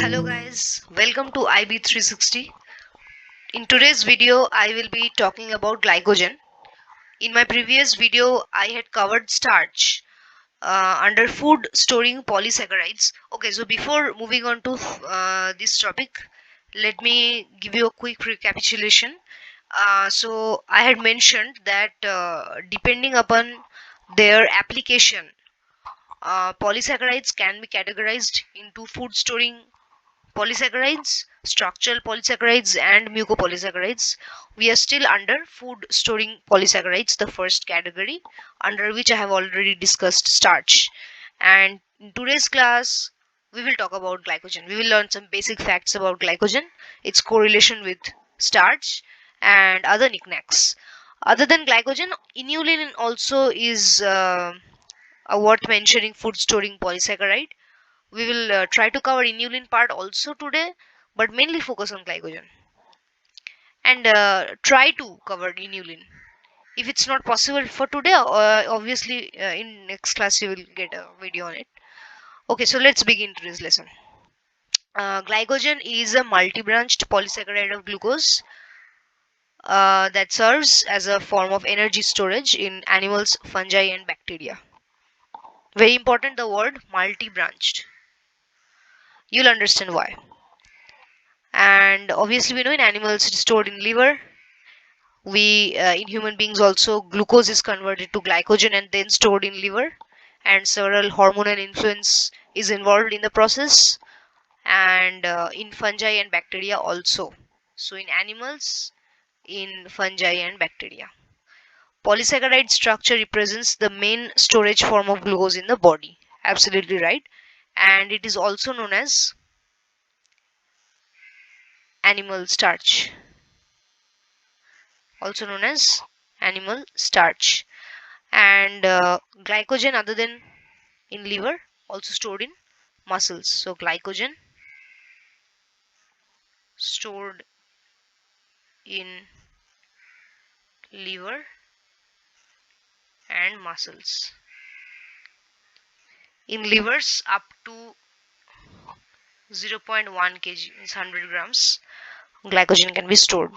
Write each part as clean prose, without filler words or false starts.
Hello guys, welcome to IB360. In today's video, I will be talking about glycogen. In my previous video, I had covered starch under food storing polysaccharides. Okay, so before moving on to this topic, let me give you a quick recapitulation. So I had mentioned that depending upon their application, polysaccharides can be categorized into food storing polysaccharides, structural polysaccharides, and mucopolysaccharides. We are still under food storing polysaccharides, the first category, under which I have already discussed starch. And in today's class, we will talk about glycogen. We will learn some basic facts about glycogen, its correlation with starch, and other knickknacks. Other than glycogen, inulin also is a worth mentioning food storing polysaccharide. We will try to cover inulin part also today, but mainly focus on glycogen and try to cover inulin. If it's not possible for today, obviously in next class you will get a video on it. Okay, so let's begin today's lesson. Glycogen is a multi-branched polysaccharide of glucose that serves as a form of energy storage in animals, fungi, and bacteria. Very important, the word multi-branched. You'll understand why. And obviously we know in animals it's stored in liver. We in human beings also, glucose is converted to glycogen and then stored in liver, and several hormonal influence is involved in the process, and in fungi and bacteria also. So in animals, in fungi and bacteria, polysaccharide structure represents the main storage form of glucose in the body. Absolutely right. And it is also known as animal starch, also known as animal starch. And glycogen, other than in liver, also stored in muscles. So glycogen stored in liver and muscles. In livers up to 0.1 kg, means 100 grams, glycogen can be stored.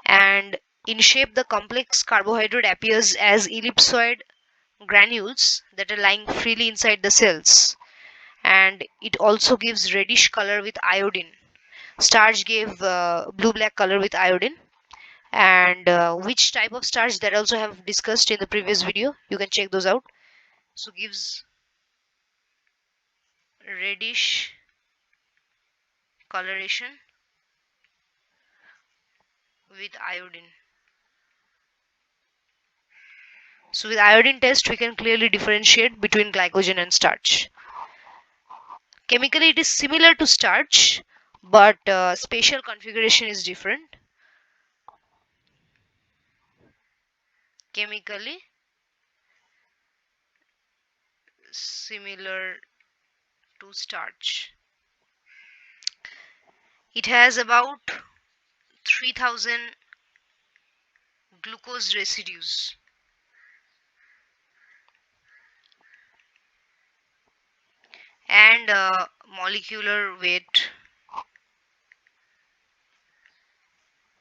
And in shape, the complex carbohydrate appears as ellipsoid granules that are lying freely inside the cells, and it also gives reddish color with iodine. Starch gave blue-black color with iodine. And which type of starch, that also have discussed in the previous video, you can check those out. So gives reddish coloration with iodine. So with iodine test we can clearly differentiate between glycogen and starch. Chemically it is similar to starch, but spatial configuration is different. Chemically similar to starch. It has about 3000 glucose residues. And molecular weight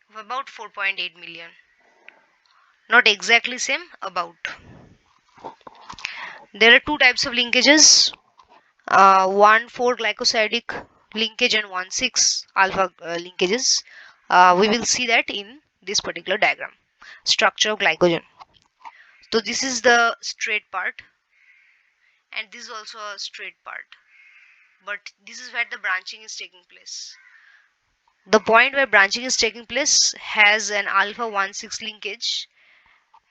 of about 4.8 million. Not exactly same, about. There are two types of linkages, one 4 glycosidic linkage and one 6 alpha linkages. We will see that in this particular diagram. Structure of glycogen. So this is the straight part, and this is also a straight part, but this is where the branching is taking place. The point where branching is taking place has an alpha 1,6 linkage,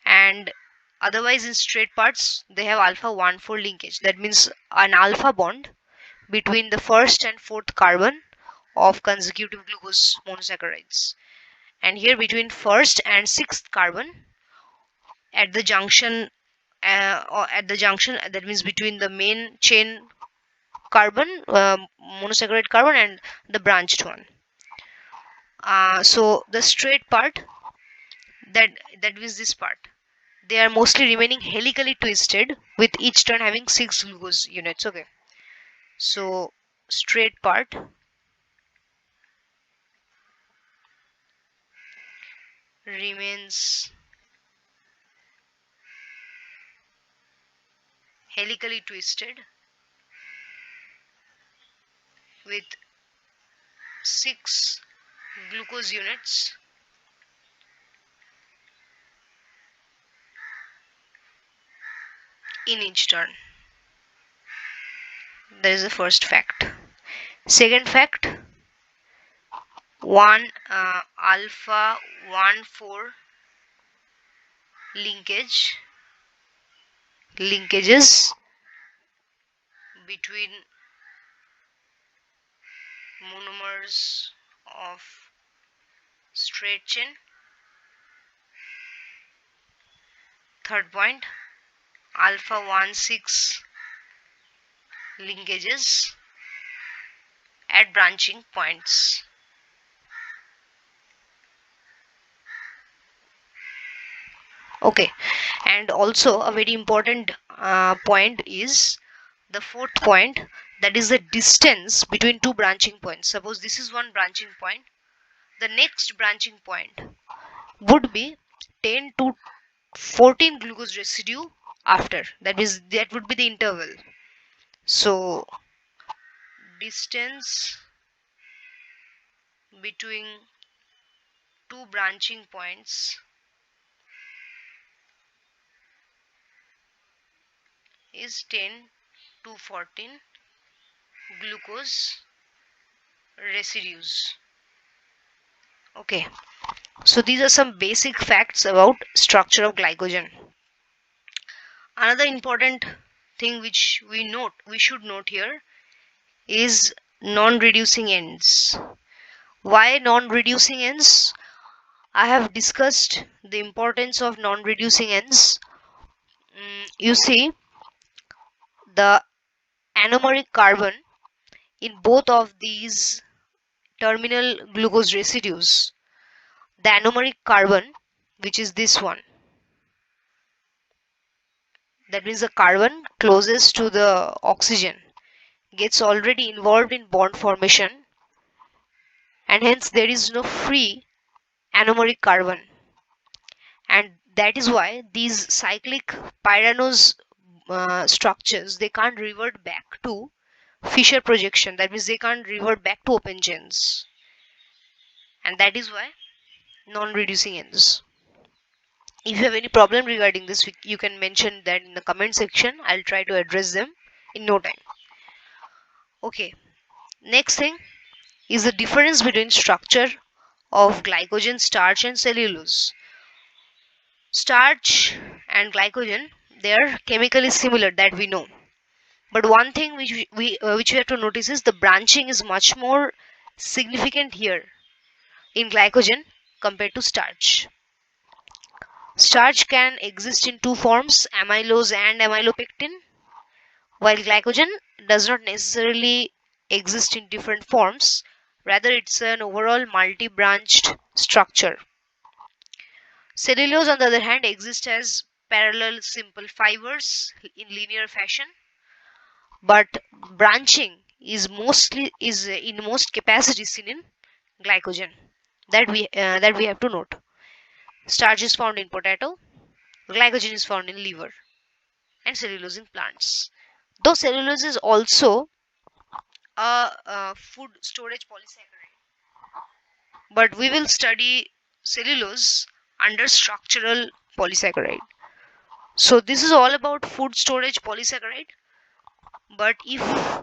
and otherwise in straight parts they have alpha 1,4 linkage. That means an alpha bond between the first and fourth carbon of consecutive glucose monosaccharides, and here between first and sixth carbon at the junction, or at the junction, that means between the main chain carbon, monosaccharide carbon, and the branched one. So the straight part, that is this part, they are mostly remaining helically twisted with each turn having 6 glucose units. Okay, so straight part remains helically twisted with 6 glucose units in each turn. That is the first fact. Second fact, 1 alpha 1 4 linkages between monomers of straight chain. Third point, alpha 1 6 linkages at branching points. Okay, and also a very important point is the fourth point, that is the distance between two branching points. Suppose this is one branching point, the next branching point would be 10 to 14 glucose residue after. That would be the interval. So distance between two branching points is 10 to 14 glucose residues. Okay, so these are some basic facts about structure of glycogen. Another important thing which we should note here is non-reducing ends. Why non-reducing ends? I have discussed the importance of non-reducing ends. You see, the anomeric carbon in both of these terminal glucose residues, the anomeric carbon, which is this one, that means the carbon closest to the oxygen, gets already involved in bond formation, and hence there is no free anomeric carbon, and that is why these cyclic pyranose structures, they can't revert back to Fischer projection. That means they can't revert back to open chains, and that is why non-reducing ends. If you have any problem regarding this, you can mention that in the comment section. I'll try to address them in no time. Okay, next thing is the difference between structure of glycogen, starch and cellulose. Starch and glycogen, they are chemically similar, that we know, but one thing which we have to notice is the branching is much more significant here in glycogen compared to starch. Starch can exist in two forms, amylose and amylopectin, while glycogen does not necessarily exist in different forms, rather it's an overall multi-branched structure. Cellulose, on the other hand, exists as parallel simple fibers in linear fashion, but branching is in most capacity seen in glycogen. That we have to note. Starch is found in potato, glycogen is found in liver, and cellulose in plants. Though cellulose is also a food storage polysaccharide, but we will study cellulose under structural polysaccharide. So this is all about food storage polysaccharide, but if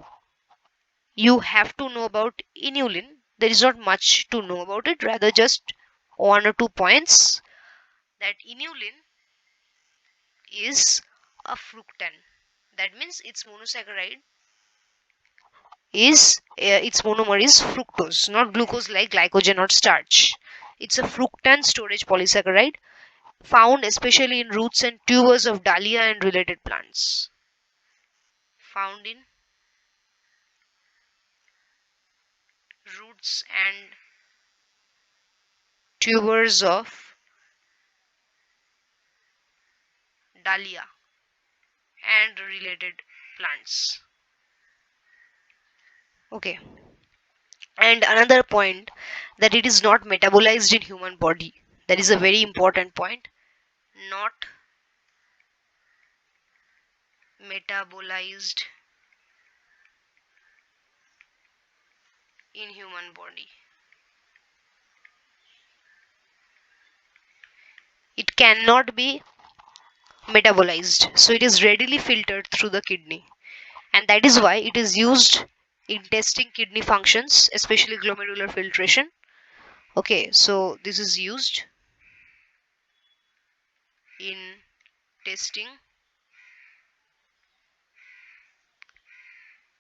you have to know about inulin, there is not much to know about it, rather just one or 2 points, that inulin is a fructan. That means its monosaccharide is its monomer is fructose, not glucose like glycogen or starch. It's a fructan storage polysaccharide found especially in roots and tubers of dahlia and related plants. Found in roots and tubers of dahlia, and related plants. Okay. And another point, that it is not metabolized in human body. That is a very important point. Not metabolized in human body. It cannot be metabolized, so it is readily filtered through the kidney, and that is why it is used in testing kidney functions, especially glomerular filtration. Okay, so this is used in testing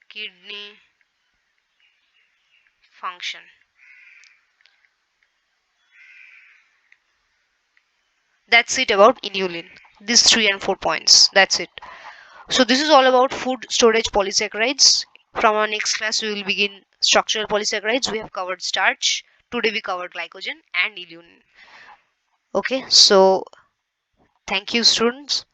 kidney function. That's it about inulin. These 3 and 4 points. That's it. So this is all about food storage polysaccharides. From our next class, we will begin structural polysaccharides. We have covered starch. Today we covered glycogen and inulin. Okay, so thank you, students.